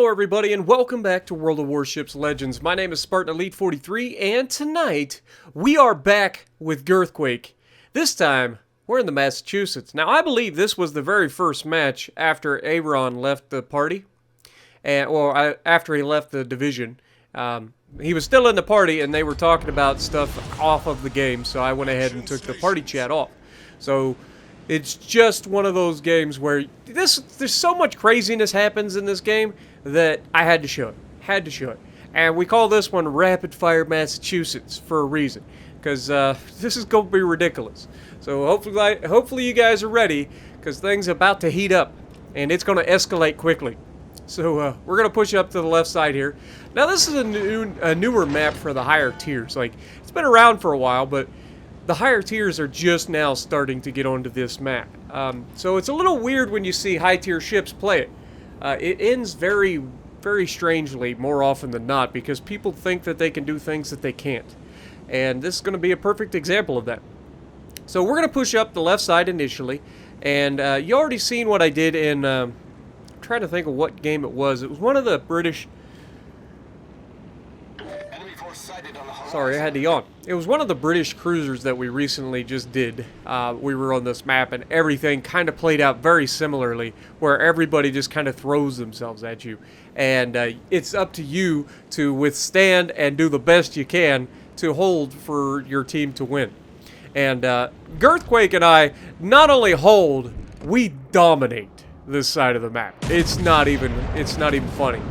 Hello everybody and welcome back to World of Warships Legends. My name is Spartan Elite 43 and tonight we are back with Girthquake. This time we're in the Massachusetts. Now I believe this was the very first match after Aaron left the party. After he left the division. He was still in the party and they were talking about stuff off of the game, so I went ahead and took the party chat off. So it's just one of those games where there's so much craziness happens in this game that I had to show it. And we call this one Rapid Fire Massachusetts for a reason, because this is going to be ridiculous. So hopefully you guys are ready, because things are about to heat up and it's going to escalate quickly. So we're going to push up to the left side here. Now this is a newer map for the higher tiers. Like, it's been around for a while, but the higher tiers are just now starting to get onto this map. So it's a little weird when you see high tier ships play it. It ends very, very strangely more often than not because people think that they can do things that they can't. And this is going to be a perfect example of that. So we're going to push up the left side initially. And you already seen what I did in... I'm trying to think of what game it was. It was one of the British... Sorry, I had to yawn. It was one of the British cruisers that we recently just did. We were on this map and everything kind of played out very similarly, where everybody just kind of throws themselves at you. And it's up to you to withstand and do the best you can to hold for your team to win. And Girthquake and I not only hold, we dominate this side of the map. It's not even funny.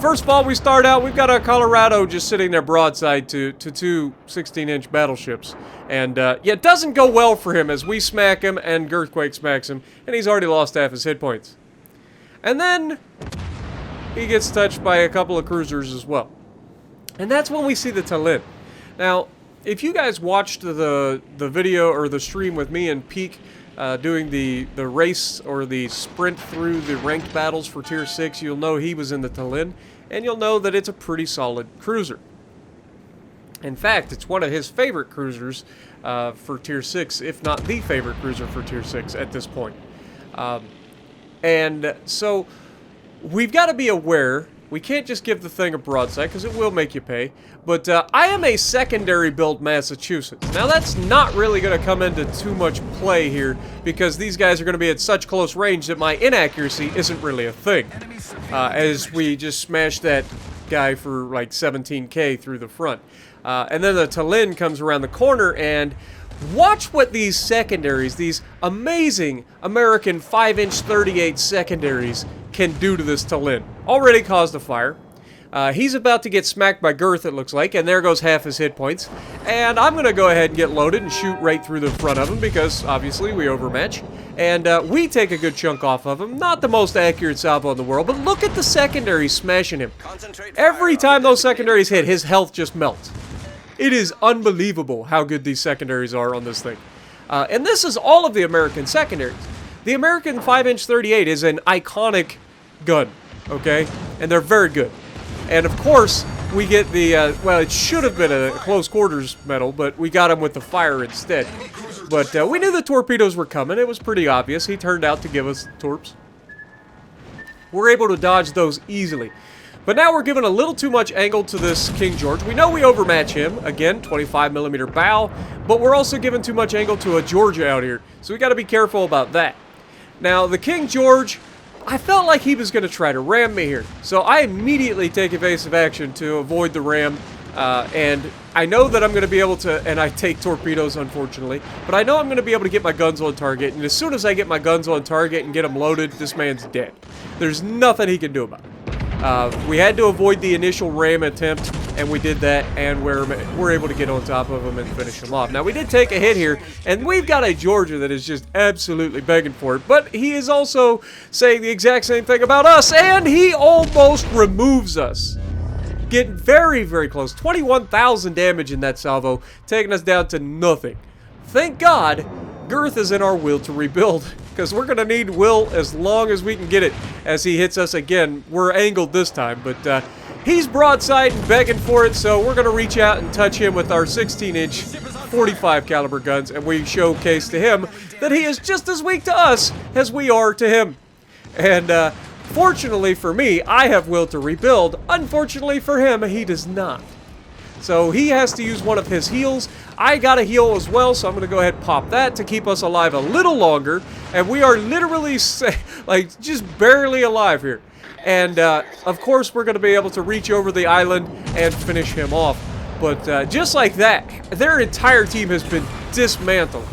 First of all, we start out, we've got our Colorado just sitting there broadside to two 16-inch battleships. And, yeah, it doesn't go well for him as we smack him and Girthquake smacks him, and he's already lost half his hit points. And then he gets touched by a couple of cruisers as well. And that's when we see the Tallinn. Now, if you guys watched the video or the stream with me and Peak doing the race or the sprint through the ranked battles for Tier 6, you'll know he was in the Tallinn, and you'll know that it's a pretty solid cruiser. In fact, it's one of his favorite cruisers for Tier 6, if not the favorite cruiser for Tier 6 at this point. And so, we've got to be aware, we can't just give the thing a broadside, because it will make you pay. But I am a secondary build Massachusetts. Now that's not really going to come into too much play here, because these guys are going to be at such close range that my inaccuracy isn't really a thing. As we just smashed that guy for like 17k through the front. And then the Tallinn comes around the corner, and watch what these secondaries, these amazing American 5-inch 38 secondaries can do to this Tallinn. Already caused a fire. He's about to get smacked by Girth, it looks like, and there goes half his hit points. And I'm going to go ahead and get loaded and shoot right through the front of him because, obviously, we overmatch. And we take a good chunk off of him. Not the most accurate salvo in the world, but look at the secondaries smashing him. Every time those secondaries hit, his health just melts. It is unbelievable how good these secondaries are on this thing. And this is all of the American secondaries. The American 5-inch 38 is an iconic gun, okay? And they're very good. And of course, we get the, well, it should have been a close quarters medal, but we got him with the fire instead. But we knew the torpedoes were coming. It was pretty obvious. He turned out to give us torps. We're able to dodge those easily. But now we're giving a little too much angle to this King George. We know we overmatch him. Again, 25mm bow. But we're also giving too much angle to a Georgia out here. So we got to be careful about that. Now, the King George, I felt like he was going to try to ram me here. So I immediately take evasive action to avoid the ram. And I know that I'm going to be able to, and I take torpedoes, unfortunately. But I know I'm going to be able to get my guns on target. And as soon as I get my guns on target and get them loaded, this man's dead. There's nothing he can do about it. We had to avoid the initial ram attempt, and we did that, and we're able to get on top of him and finish him off. Now, we did take a hit here, and we've got a Georgia that is just absolutely begging for it, but he is also saying the exact same thing about us, and he almost removes us. Getting very, very close. 21,000 damage in that salvo, taking us down to nothing. Thank God Girth is in our will to rebuild, because we're going to need will as long as we can get it as he hits us again. We're angled this time, but he's broadside and begging for it, so we're going to reach out and touch him with our 16-inch 45 caliber guns, and we showcase to him that he is just as weak to us as we are to him. And Fortunately for me, I have will to rebuild. Unfortunately for him, he does not. So he has to use one of his heals. I got a heal as well, so I'm going to go ahead and pop that to keep us alive a little longer. And we are literally, like, just barely alive here. And, of course, we're going to be able to reach over the island and finish him off. But just like that, their entire team has been dismantled.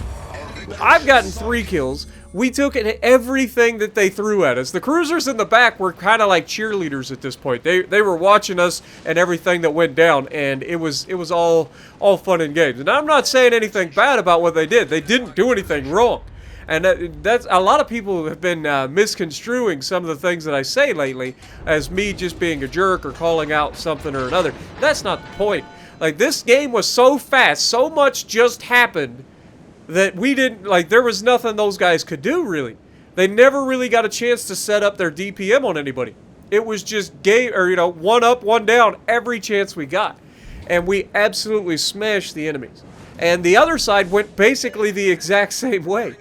I've gotten 3 kills. We took everything that they threw at us. The cruisers in the back were kind of like cheerleaders at this point. They were watching us and everything that went down, and it was all fun and games. And I'm not saying anything bad about what they did. They didn't do anything wrong. And that's a lot of people have been misconstruing some of the things that I say lately as me just being a jerk or calling out something or another. That's not the point. Like, this game was so fast, so much just happened that we didn't, like, there was nothing those guys could do, really. They never really got a chance to set up their DPM on anybody. It was just game, or, you know, one up, one down, every chance we got. And we absolutely smashed the enemies. And the other side went basically the exact same way.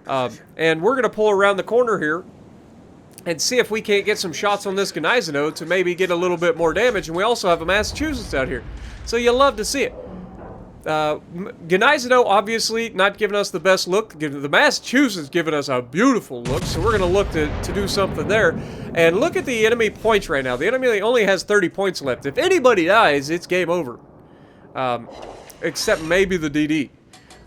And we're going to pull around the corner here and see if we can't get some shots on this Gneisenau to maybe get a little bit more damage. And we also have a Massachusetts out here. So you'll love to see it. Gneisenau obviously not giving us the best look. The Massachusetts giving us a beautiful look, so we're going to look to do something there. And look at the enemy points right now. The enemy only has 30 points left. If anybody dies, it's game over. Except maybe the DD.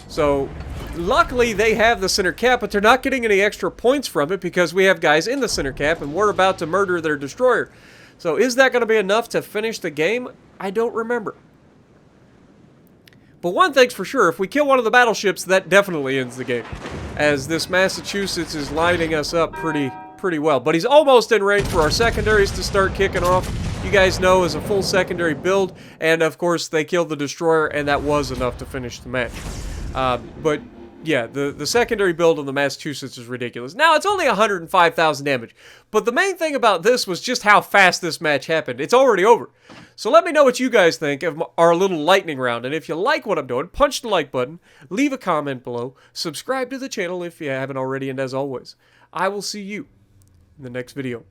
So, luckily they have the center cap, but they're not getting any extra points from it because we have guys in the center cap, and we're about to murder their destroyer. So, is that going to be enough to finish the game? I don't remember. But one thing's for sure, if we kill one of the battleships, that definitely ends the game. As this Massachusetts is lining us up pretty well. But he's almost in range for our secondaries to start kicking off. You guys know is a full secondary build. And of course, they killed the destroyer, and that was enough to finish the match. But yeah, the secondary build on the Massachusetts is ridiculous. Now, it's only 105,000 damage. But the main thing about this was just how fast this match happened. It's already over. So let me know what you guys think of our little lightning round. And if you like what I'm doing, punch the like button, leave a comment below, subscribe to the channel if you haven't already, and as always, I will see you in the next video.